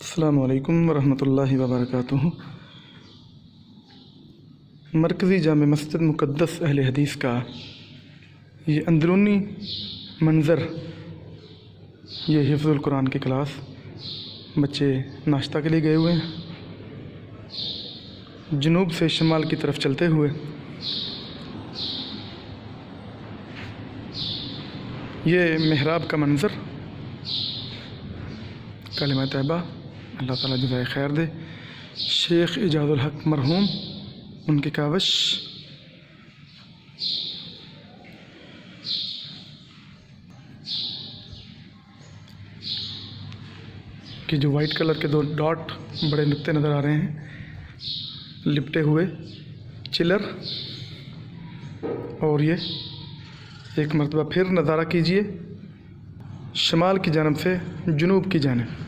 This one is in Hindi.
अस्सलामु अलैकुम वरहमतुल्लाहि वबरकातुहू। मरकज़ी जामे मस्जिद मुक़द्दस अहले हदीस का ये अंदरूनी मंज़र, ये हिफ़्ज़ुल कुरान की क्लास। बच्चे नाश्ता के लिए गए हुए हैं, जनूब से शमाल की तरफ चलते हुए। ये मेहराब का मंज़र, कलिमा तैयबा, अल्लाह ताला जज़ाए खैर दे। शेख इजाज़ुल हक़ मरहूम, उनकी कावश। कि जो वाइट कलर के दो डॉट बड़े नुक्ते नज़र आ रहे हैं, लिपटे हुए चिलर। और ये एक मरतबा फिर नज़ारा कीजिए शमाल की जानब से जुनूब की जानिब।